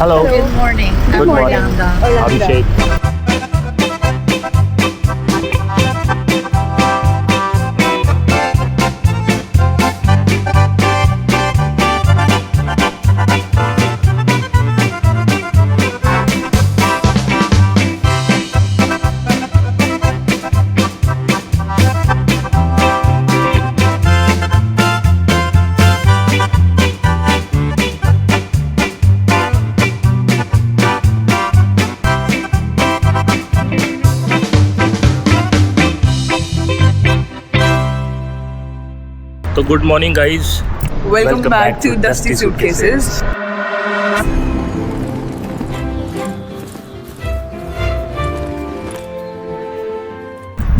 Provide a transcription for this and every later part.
Hello. Good morning. Good I'm morning. Yolanda. Abhishek. तो good morning guys, Welcome back to Dusty Suitcases.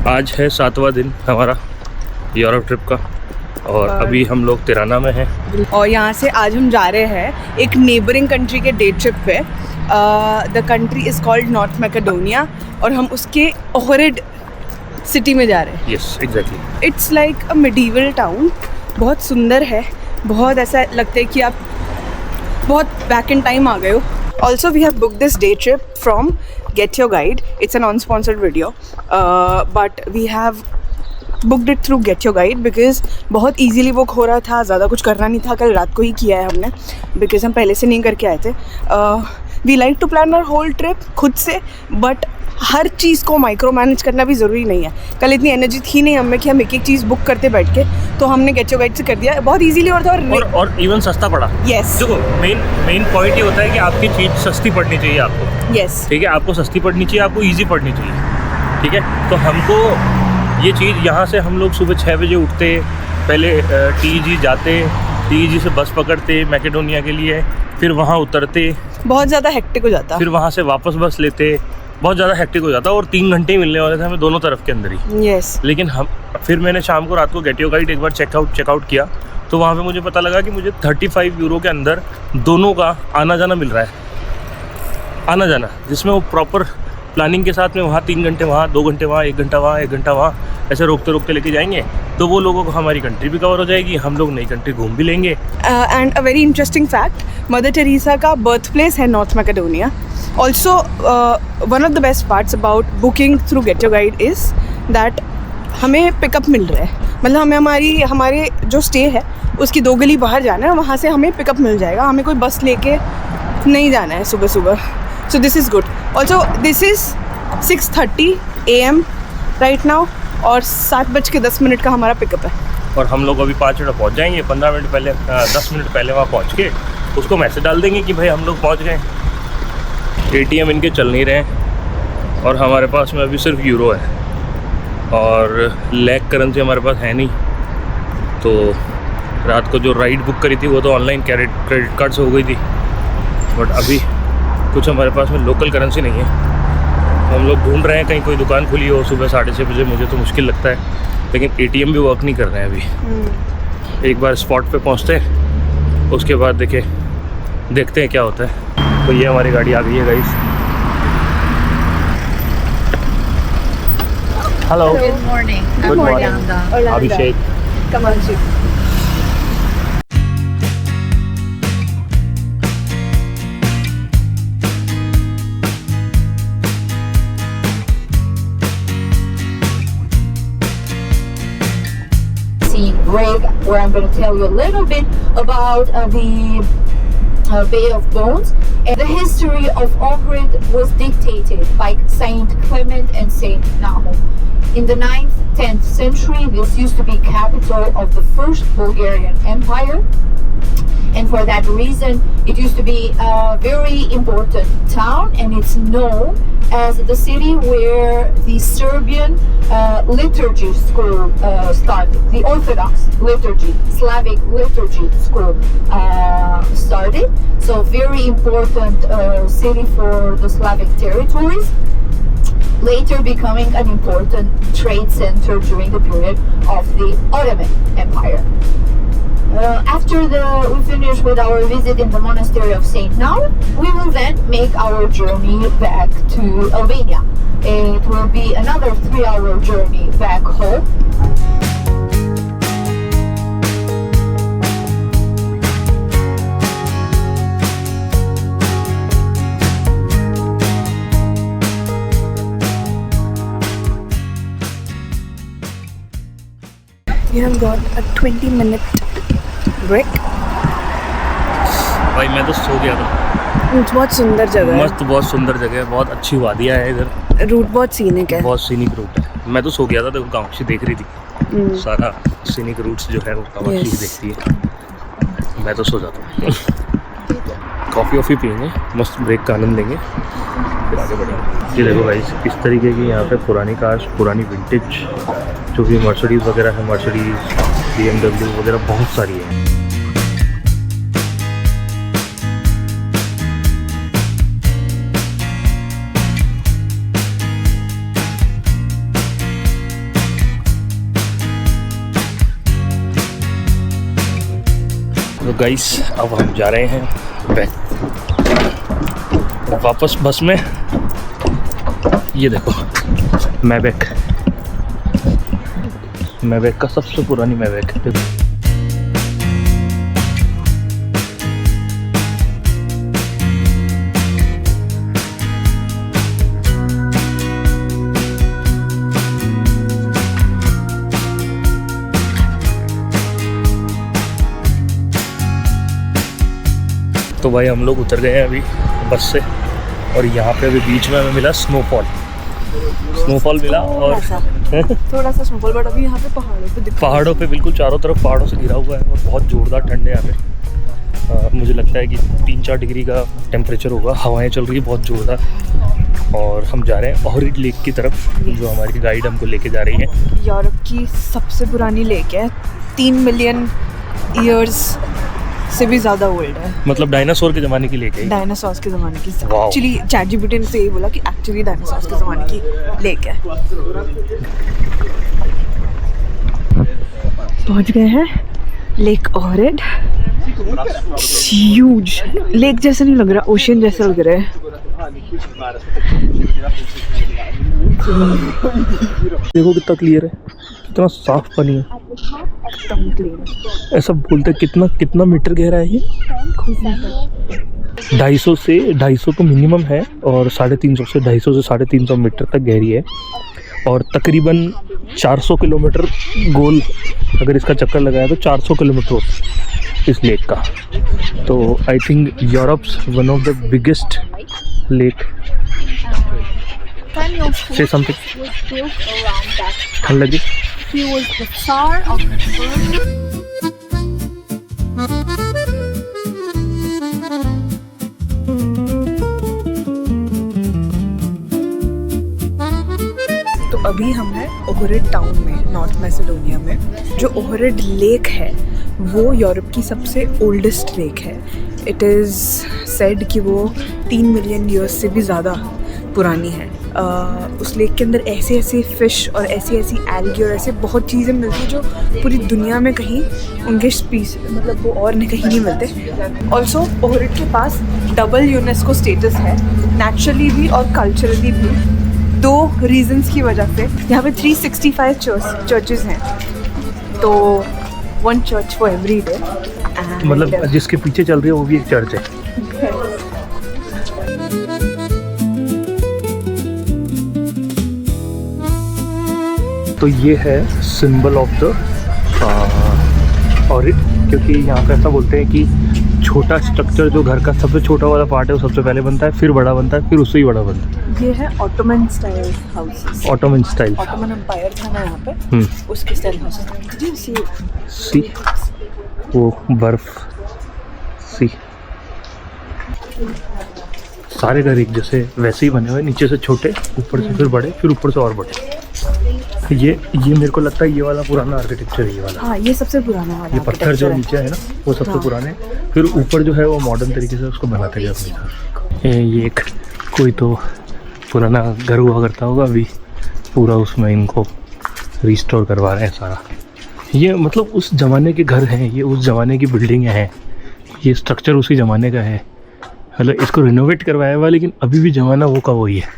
आज है 7वां दिन हमारा Europe trip का और अभी हम लोग तिराना में हैं। और यहाँ से आज हम जा रहे हैं एक नेबरिंग कंट्री के डे ट्रिप पे। The country is called north Macedonia और हम उसके ओहरिड सिटी में जा रहे हैं। Yes exactly. It's like a medieval town, बहुत सुंदर है, बहुत ऐसा लगता है कि आप बहुत बैक इन टाइम आ गए हो। Also we have book this day trip from get your guide. It's an unsponsored video but we have booked it through get your guide because बहुत ईजीली बुक हो रहा था, ज़्यादा कुछ करना नहीं था। कल रात को ही किया है हमने बिकॉज हम पहले से नहीं करके आए थे। We like to plan our whole trip खुद से, बट हर चीज़ को माइक्रो मैनेज करना भी ज़रूरी नहीं है। कल इतनी एनर्जी थी नहीं हमें कि हम एक एक चीज़ बुक करते बैठ के, तो हमने गेट योर गाइड से कर दिया। बहुत ईजीली और था और इवन सस्ता पड़ा। यस देखो मेन पॉइंट ये होता है कि आपकी चीज़ सस्ती पड़नी चाहिए आपको। यस ठीक है, आपको सस्ती पड़नी चाहिए, आपको ईजी पड़नी चाहिए। ठीक है, तो हमको ये चीज़ यहाँ से हम लोग सुबह 6 बजे उठते, पहले TG जाते, TG से बस पकड़ते मैकेडोनिया के लिए, फिर वहाँ उतरते, बहुत ज़्यादा हेक्टिक हो जाता। फिर वहाँ से वापस बस लेते, बहुत ज़्यादा हेक्टिक हो जाता और 3 घंटे ही मिलने वाले थे हमें दोनों तरफ के अंदर ही। यस लेकिन फिर मैंने शाम को रात को गेट योर गाइड एक बार चेकआउट किया तो वहाँ पे मुझे पता लगा कि मुझे 35 यूरो के अंदर दोनों का आना जाना मिल रहा है। आना जाना जिसमें वो प्रॉपर प्लानिंग के साथ में वहाँ 3 घंटे वहाँ, 2 घंटे वहाँ, 1 घंटा वहाँ, 1 घंटा वहाँ, ऐसे रोकते लेके जाएंगे तो वो लोगों को हमारी कंट्री भी कवर हो जाएगी, हम लोग नई कंट्री घूम भी लेंगे। And a very interesting fact, mother Teresa का बर्थ प्लेस है north Macedonia. Also one of the best parts about booking through get your guide is that हमें पिकअप मिल रहा है। मतलब हमें हमारे जो स्टे है उसकी 2 गली बाहर जाना है, वहाँ से हमें पिकअप मिल जाएगा। हमें कोई बस लेके नहीं जाना है सुबह सुबह। So this is good. Also this is 6:30 AM right now और 7:10 का हमारा पिकअप है। और हम लोग अभी 5 मिनट पहुँच जाएंगे। 15 मिनट पहले 10 मिनट पहले वहाँ पहुँच के उसको मैसेज डाल देंगे कि भाई हम लोग पहुँच गए। ATM इनके चल नहीं रहे हैं और हमारे पास में अभी सिर्फ यूरो है और लैग करेंसी हमारे पास है नहीं। तो रात को जो राइड बुक करी थी वो तो ऑनलाइन क्रेडिट कार्ड से हो गई थी, बट अभी कुछ हमारे पास में लोकल करेंसी नहीं है। हम लोग ढूंढ रहे हैं कहीं कोई दुकान खुली हो सुबह 6:30 बजे, मुझे तो मुश्किल लगता है, लेकिन ATM भी वर्क नहीं कर रहे हैं अभी। एक बार स्पॉट पे पहुंचते हैं, उसके बाद देखते हैं क्या होता है। तो ये हमारी गाड़ी आ गई है guys. Hello, Good morning. Good I'm morning Yolanda. Abhishek. Kamalji. Break, where I'm going to tell you a little bit about the Bay of Bones. And the history of Ohrid was dictated by Saint Clement and Saint Nahum. In the 9th, 10th century, this used to be capital of the first Bulgarian Empire. And for that reason, it used to be a very important town, and it's known as the city where the Serbian liturgy school started, the Orthodox liturgy, Slavic liturgy school started. So very important city for the Slavic territories, later becoming an important trade center during the period of the Ottoman Empire. After we finish with our visit in the monastery of Saint Naum, we will then make our journey back to Albania. It will be another 3-hour journey back home. got a 20-minute break. भाई मैं तो सो गया था। बहुत सुंदर जगह है, मस्त, बहुत सुंदर जगह है, बहुत अच्छी वादियाँ है इधर, रूट बहुत सीनिक है। बहुत सीनिक रूट है। मैं तो सो गया था, देखो कामाक्षी देख रही थी सारा सीनिक रूट्स जो है वो कामाक्षी Yes. देखती है। मैं तो सो जाता हूँ। कॉफ़ी वॉफ़ी पियेंगे, मस्त ब्रेक का आनंद लेंगे, फिर आगे बढ़ेंगे। ये देखो भाई इस तरीके की यहाँ पे पुरानी कार्स, पुरानी विंटेज जो भी मर्सिडीज़ वगैरह है, मर्सिडीज़, BMW वगैरह बहुत सारी है। तो गाइस अब हम जा रहे हैं बैक वापस बस में। ये देखो मैबैक का सबसे पुरानी मैबैक है। तो भाई हम लोग उतर गए हैं अभी बस से, और यहाँ पे अभी बीच में हमें मिला स्नोफॉल मिला, और थोड़ा सा स्नोफॉल, बट अभी यहाँ पे पहाड़ों पे बिल्कुल चारों तरफ पहाड़ों से घिरा हुआ है, और बहुत ज़ोरदार ठंड है यहाँ पे। मुझे लगता है कि 3-4 डिग्री का टेम्परेचर होगा, हवाएं चल रही है बहुत ज़ोरदार। और हम जा रहे हैं ओहरिड लेक की तरफ, जो हमारी गाइड हमको लेके जा रही है। यूरोप की सबसे पुरानी लेक है, 3 मिलियन ईयर्स से भी ज़्यादा ओल्ड है। मतलब डायनासोर के ज़माने की लेक है। डायनासोर्स के ज़माने की। Wow. एक्चुअली ChatGPT ने तो यही बोला कि एक्चुअली डायनासोर्स के ज़माने की लेक है। पहुंच गए हैं लेक ओहरिड। ह्यूज, लेक जैसा नहीं लग रहा, ओशियन जैसा लग रहा है। देखो कितना क्लियर है, कितना साफ पानी है, ऐसा बोलते हैं। कितना मीटर गहरा है ये? 250 तो मिनिमम है, और 350 से 350 मीटर तक गहरी है, और तकरीबन 400 किलोमीटर गोल अगर इसका चक्कर लगाया तो 400 किलोमीटर इस लेक का। तो I think Europe's one of the biggest lake. से समथिंग ठंड लगी। He was the Tsar of Persia. तो अभी हम हैं ओहरिड टाउन में, नॉर्थ मैसेडोनिया में। जो ओहरिड लेक है वो यूरोप की सबसे ओल्डेस्ट लेक है। इट इज़ सेड कि वो 3 मिलियन ईयर्स से भी ज़्यादा पुरानी है। उस लेक के अंदर ऐसे ऐसे फ़िश और ऐसी ऐसी एल्गी और ऐसे बहुत चीज़ें मिलती हैं जो पूरी दुनिया में कहीं उनके स्पीस मतलब वो और कहीं नहीं मिलते। ऑल्सो ओहरिड के पास डबल यूनेस्को स्टेटस है, नेचुरली भी और कल्चरली भी। 2 रीजंस की वजह से यहाँ पे 365 चर्चेज़ हैं, तो 1 चर्च फॉर एवरी डे। मतलब जिसके पीछे चल रही है वो भी एक चर्च है। तो ये है सिंबल ऑफ द ओहरिड, क्योंकि यहाँ पे ऐसा बोलते हैं कि छोटा स्ट्रक्चर जो घर का सबसे छोटा वाला पार्ट है वो सबसे पहले बनता है, फिर बड़ा बनता है, फिर उससे ही बड़ा बनता है। ये है Ottoman style houses. Ottoman style, Ottoman empire था ना यहाँ पे, उसके स्टाइल हाउसेस। सी वो बर्फ, सी सारे घर एक जैसे वैसे ही बने हुए, नीचे से छोटे, ऊपर से फिर बड़े, फिर ऊपर से और बड़े। ये मेरे को लगता है ये वाला पुराना आर्किटेक्चर है, ये वाला। हाँ, ये सबसे पुराना वाला। ये पत्थर जो नीचे है ना वो सबसे पुराने, फिर ऊपर जो है वो मॉडर्न तरीके से उसको बनाते गए अपने घर। ये एक कोई तो पुराना घर हुआ करता होगा, अभी पूरा उसमें इनको रिस्टोर करवा रहे हैं सारा। ये मतलब उस ज़माने के घर हैं, ये उस ज़माने की बिल्डिंग हैं, ये स्ट्रक्चर उसी ज़माने का है। मतलब इसको रिनोवेट करवाया हुआ, लेकिन अभी भी ज़माना वो का वही है।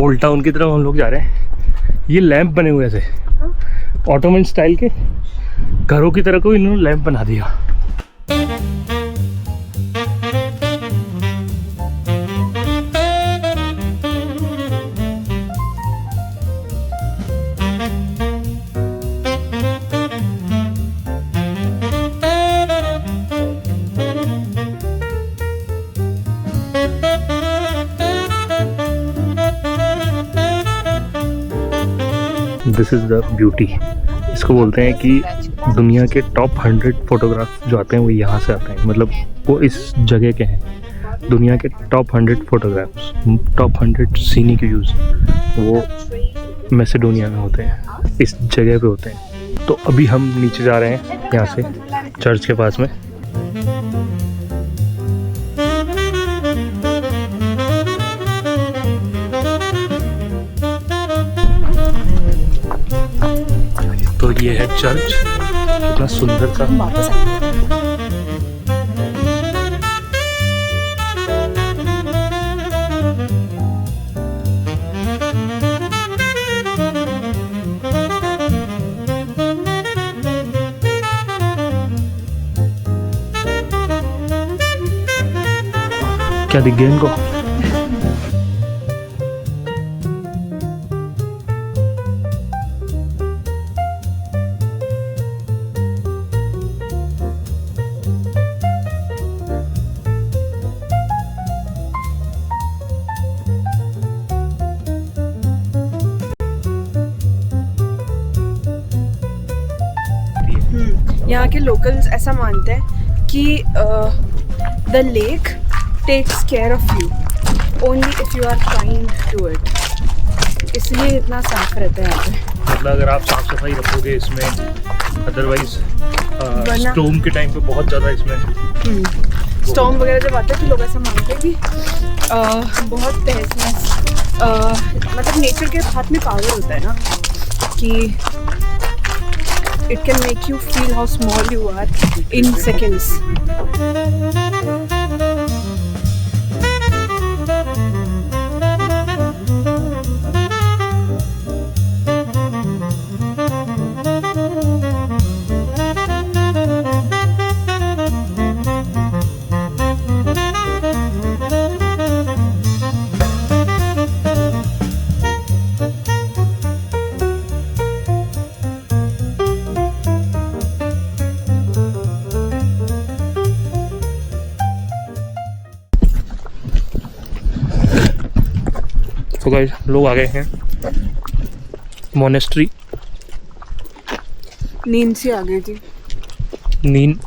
ओल्ड टाउन की तरफ हम लोग जा रहे हैं। ये लैंप बने हुए थे ऑटोमन स्टाइल के, घरों की तरह को इन्होंने लैंप बना दिया। This is the beauty. इसको बोलते हैं कि दुनिया के टॉप 100 फोटोग्राफ जो आते हैं वो यहाँ से आते हैं, मतलब वो इस जगह के हैं। दुनिया के top 100 photographs, top 100 scenic views वो मैसेडोनिया में होते हैं, इस जगह पे होते हैं। तो अभी हम नीचे जा रहे हैं यहाँ से चर्च के पास में। तो ये है चर्च, कितना सुंदर सा। वापस आ क्या दिख गया इनको? यहाँ के लोकल्स ऐसा मानते हैं कि the lake takes care of you only if you are kind to it, इसलिए इतना साफ रहता है यहाँ पे। मतलब अगर आप साफ सफाई रखोगे इसमें, अदरवाइज स्टॉर्म के टाइम पे बहुत ज़्यादा इसमें स्टॉर्म वगैरह जब आता है तो लोग ऐसा मानते हैं कि बहुत तहस मतलब नेचर के हाथ में पावर होता है ना कि it can make you feel how small you are in seconds. तो गाइस लोग आ गए हैं मोनेस्ट्री। नींद से आ गई थी, नींद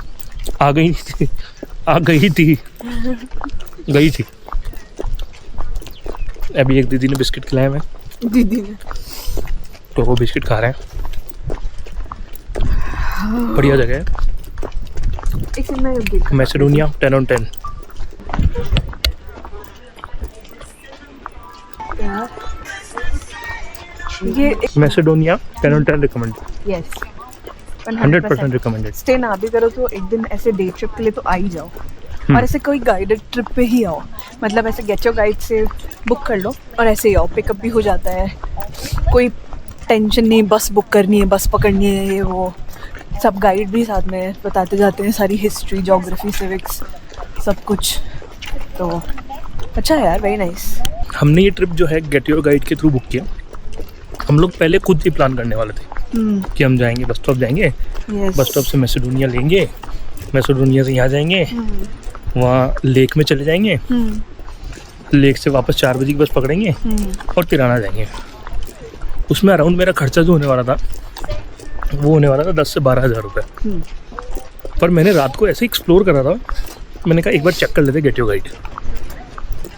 आ गई थी, आ गई थी, गई थी। अभी एक दीदी ने बिस्किट खिलाए हमें, दीदी ने, तो वो बिस्किट खा रहे हैं। बढ़िया जगह है एक मैं देख मैसेडोनिया 10 on 10। ये Macedonia 10 on 10 recommend, yes 100% recommended. Stay ना भी करो तो एक दिन ऐसे डे ट्रिप के लिए तो आ ही जाओ, और ऐसे कोई गाइडेड ट्रिप पे ही आओ, मतलब ऐसे गेट योर गाइड से बुक कर लो और ऐसे ही आओ, पिकअप भी हो जाता है, कोई टेंशन नहीं, बस बुक करनी है, बस पकड़नी है, ये वो सब गाइड भी साथ में बताते जाते हैं, सारी हिस्ट्री, ज्योग्राफी, सिविक्स सब कुछ। तो अच्छा है यार, वेरी नाइस। हमने ये ट्रिप जो है गेट योर गाइड के थ्रू बुक किया। हम लोग पहले खुद ही प्लान करने वाले थे कि हम जाएंगे, बस स्टॉप जाएंगे, बस स्टॉप से मैसेडोनिया लेंगे, मैसेडोनिया से यहाँ जाएंगे, वहाँ लेक में चले जाएंगे, लेक से वापस 4 बजे की बस पकड़ेंगे और तिराना जाएंगे। उसमें अराउंड मेरा खर्चा जो होने वाला था वो होने वाला था 10 से 12 हज़ार रुपये। पर मैंने रात को ऐसे एक्सप्लोर करा था, मैंने कहा एक बार चेक कर लेते गेट योर गाइड।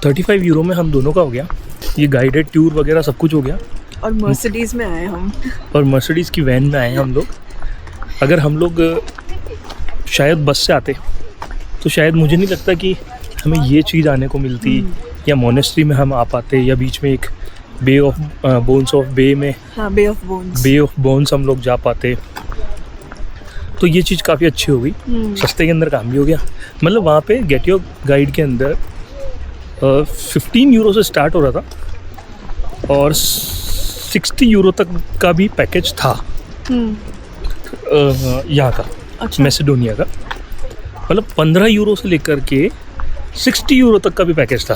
35 यूरो में हम दोनों का हो गया, ये गाइडेड टूर वगैरह सब कुछ हो गया। और मर्सिडीज़ में आए हम, और मर्सिडीज़ की वैन में आए हम लोग। अगर हम लोग शायद बस से आते तो शायद मुझे नहीं लगता कि हमें ये चीज़ आने को मिलती, या मोनेस्ट्री में हम आ पाते, या बीच में एक bay of bones of bay में, हाँ bay of bones, bay of bones हम लोग जा पाते। तो ये चीज़ काफ़ी अच्छी हो गई, सस्ते के अंदर काम भी हो गया। मतलब वहाँ पे गेट योर गाइड के अंदर 15 यूरो से स्टार्ट हो रहा था और 60 यूरो तक का भी पैकेज था यहाँ का, अच्छा। मैसेडोनिया का। मतलब 15 यूरो से लेकर के 60 यूरो तक का भी पैकेज था।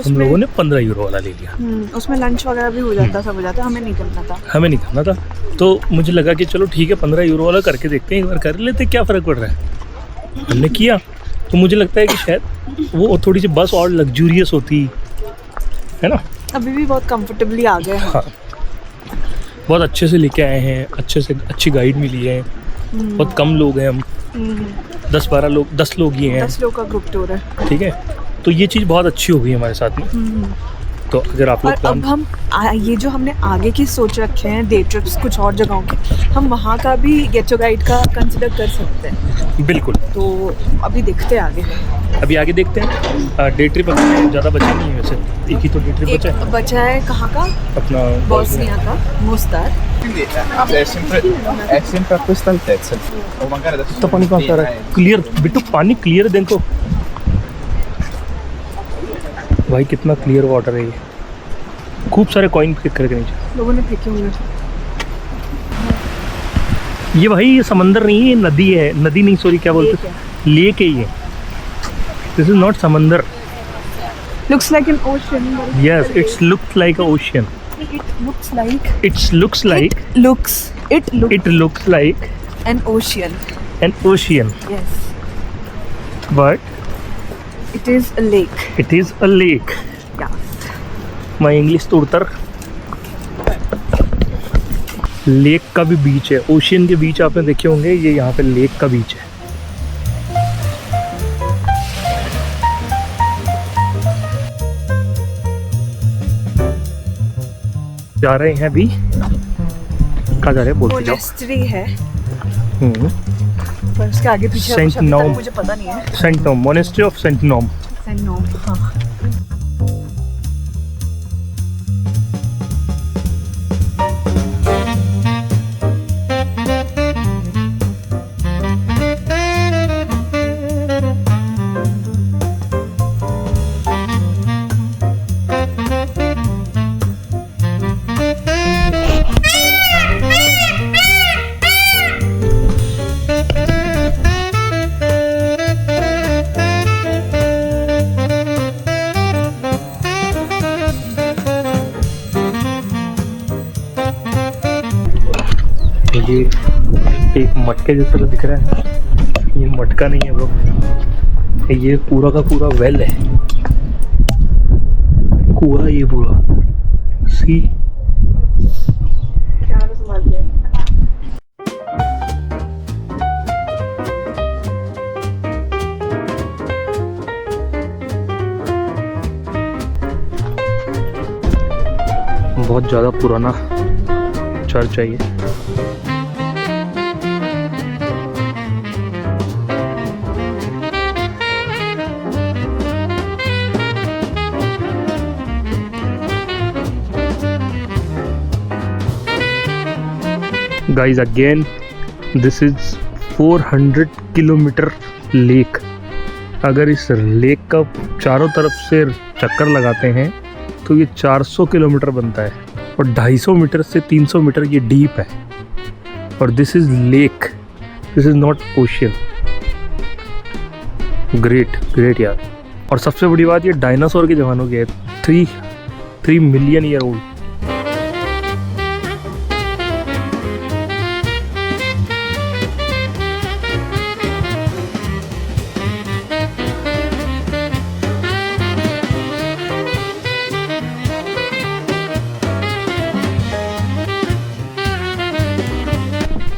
हम लोगों ने 15 यूरो वाला ले लिया। उसमें लंच वगैरह भी हो जाता, सब हो जाता, हमें नहीं करना था। हमें नहीं करना था, तो मुझे लगा कि चलो ठीक है 15 यूरो वाला करके देखते हैं, एक बार कर लेते, क्या फ़र्क पड़ रहा है। हमने किया, तो मुझे लगता है कि शायद वो थोड़ी सी बस और लग्जूरियस होती है ना। अभी भी बहुत कंफर्टेबली आ गए हैं। हाँ, बहुत अच्छे से लेके आए हैं, अच्छे से अच्छी गाइड मिली है। बहुत कम लोग हैं हम, 10 लोग ही हैं। 10 लोग का ग्रुप टूर है। ठीक है, तो ये चीज़ बहुत अच्छी हो गई हमारे साथ में। तो अगर आप लोग और अब हम ये जो हमने आगे की सोच रखे हैं डे ट्रिप्स कुछ और जगहों के, हम वहाँ का भी गेट योर गाइड का कंसिडर कर सकते हैं। बिल्कुल, तो अभी देखते हैं आगे। अभी आगे देखते हैं। डे ट्रिप अभी ज़्यादा बचा नहीं है वैसे, एक ही तो डे ट्रिप एक बचा है बचा है, कहाँ का? अपना बॉस्निया का, मोस्तार। Quindi è sempre a questa altezza. O magari adesso तो पानी कहाँ से आ रहा है? क्लियर बिट्टू, पानी क्लियर देखो भाई, कितना क्लियर वाटर है ये। खूब सारे कॉइन फेंक करके नीचे लोगों ने फेंके हुए। ये भाई ये समंदर नहीं है, ये नदी है। नदी नहीं, सॉरी, क्या बोलते हैं, लेक है ये। दिस इज नॉट समंदर। Looks like an ocean. Yes, it's looks like a ocean. It looks like. It's looks like It looks it looks like an ocean. N ocean, Yes. But It is a lake. It is a lake. Yeah. My English तो उतर। Lake का भी बीच है। Ocean के बीच आपने देखे होंगे, ये यहाँ पे लेक का बीच है। जा रहे हैं अभी, कहाँ जा रहे हैं बोल के जाओ। Monastery है, पर उसके आगे पीछे Saint अभी तक Nom. मुझे पता नहीं है। Saint Nom, monastery of Saint Nom. Saint Nom, हाँ। ये एक मटके जैसा तो दिख रहा है, ये मटका नहीं है ब्रो, ये पूरा का पूरा वेल है, कुआं ये पूरा। सी बहुत ज़्यादा पुराना चर्च है ये। Guys, again this is 400 kilometre lake. अगर इस लेक का चारों तरफ से चक्कर लगाते हैं तो ये 400 किलोमीटर बनता है, और 250 मीटर से 300 मीटर ये डीप है। और this is lake, this is not ocean. Great यार। और सबसे बड़ी बात, ये डायनासोर के ज़मानों की है, 3 मिलियन ईयर ओल्ड।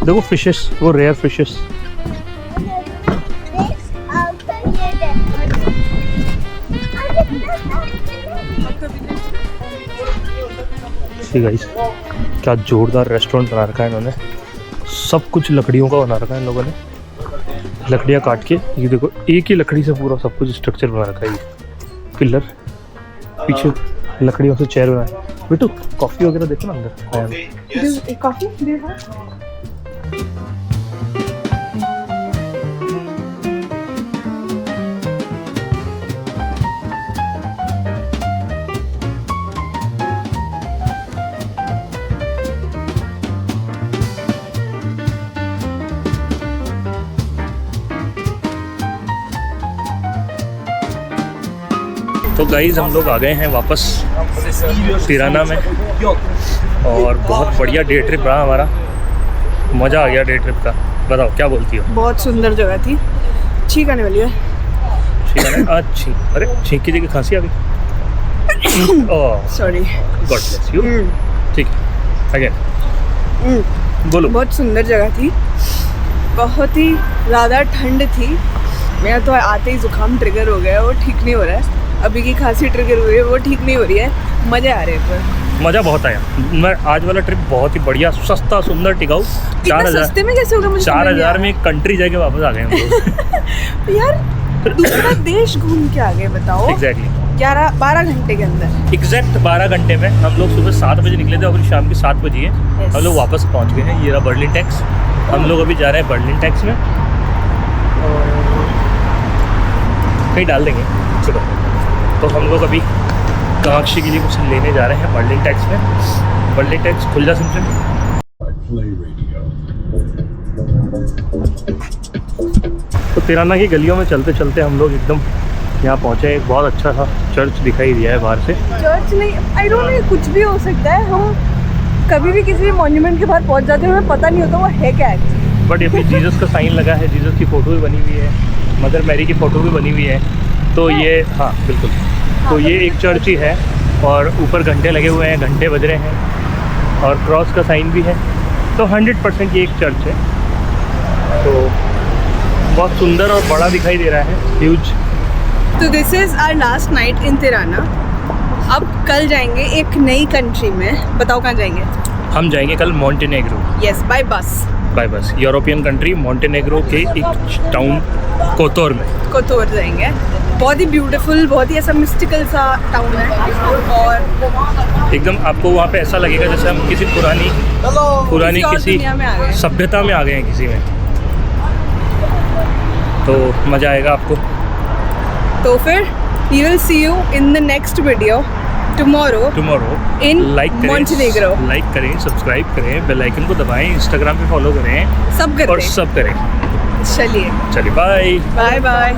देखो फिशेस, वो रेयर फिशेस। गाइस, क्या जोरदार रेस्टोरेंट बना रखा है इन्होंने। सब कुछ लकड़ियों का बना रखा है इन लोगों ने, लकड़ियाँ काट के। ये देखो, एक ही लकड़ी से पूरा सब कुछ स्ट्रक्चर बना रखा है। ये पिलर, पीछे लकड़ियों से चेयर बनाए। बेटू कॉफ़ी वगैरह देखो ना अंदर। कॉफी तो गाइस हम लोग आ गए हैं वापस तिराना में और बहुत बढ़िया डे ट्रिप रहा हमारा, मज़ा आ गया डे ट्रिप का। बताओ क्या बोलती हो? बहुत सुंदर जगह थी। छींक आने वाली है। ठीक है ना? अच्छी, अरे छींक की जगह खांसी आ गई। Oh sorry. God bless you. ठीक है, अगेन बोलो। बहुत सुंदर जगह थी, बहुत ही ज़्यादा ठंड थी। मेरा तो आते ही जुकाम ट्रिगर हो गया है, वो ठीक नहीं हो रहा है। अभी की खांसी ट्रिगर हुई है, वो ठीक नहीं हो रही है। मज़े आ रहे हैं पर मज़ा बहुत आया। मैं आज वाला ट्रिप बहुत ही बढ़िया, सस्ता, सुंदर, टिकाऊ। इतना सस्ते में कैसे होगा? मुझे 4,000 में एक कंट्री जाके वापस आ गए हम लोग। यार दूसरा देश घूम के आ गए, बताओ। एग्जैक्टली 12 घंटे के अंदर। एग्जैक्ट 12 घंटे में। हम लोग सुबह 7 बजे निकले थे और शाम के 7 बजे हैं हम लोग वापस पहुंच गए हैं। ये रहा बर्लिन टैक्स। हम लोग अभी जा रहे हैं बर्लिन टैक्स में और कहीं डाल देंगे। चलो, तो हम लोग अभी कामाक्षी के लिए कुछ लेने जा रहे हैं बर्लिन टैक्स में। बर्लिन टैक्स खुल जा सिमचन। तो तिराना की गलियों में चलते चलते हम लोग एकदम यहाँ पहुँचे। एक बहुत अच्छा सा चर्च दिखाई दिया है बाहर से। चर्च नहीं, आई डोंट नो, कुछ भी हो सकता है। हम कभी भी किसी भी मॉन्यूमेंट के बाहर पहुँच जाते हैं, हमें पता नहीं होता वो है क्या एक्चुअली। बट अभी जीसस का साइन लगा है, जीसस की फ़ोटो भी बनी हुई है, मदर मैरी की फ़ोटो भी बनी हुई है। तो ये हाँ बिल्कुल, तो ये एक चर्च ही है और ऊपर घंटे लगे हुए हैं, घंटे बज रहे हैं और क्रॉस का साइन भी है। तो 100% ये एक चर्च है। तो बहुत सुंदर और बड़ा दिखाई दे रहा है, ह्यूज। तो this is our last night in Tirana. अब कल जाएंगे एक नई कंट्री में। बताओ कहाँ जाएंगे? हम जाएंगे कल मॉन्टेनेग्रो। यस, बाय बस। बाय बस, यूरोपियन कंट्री मॉन्टेनेग्रो के एक टाउन कोतोर में। कोतोर जाएंगे। बहुत ही ब्यूटीफुल, बहुत ही ऐसा मिस्टिकल सा टाउन है और एकदम आपको वहाँ पे ऐसा लगेगा जैसे हम किसी पुरानी किसी और किसी दुनिया में आ गए। सभ्यता में आ गए हैं किसी में। तो मज़ा आएगा आपको। तो फिर we will see you in the next video tomorrow in Montenegro. Like करें, सब्सक्राइब करें, बेल आइकन को दबाएं, इंस्टाग्राम पे फॉलो करें सब करते और हैं। सब करें। चलिए चलिए बाय। Bye bye.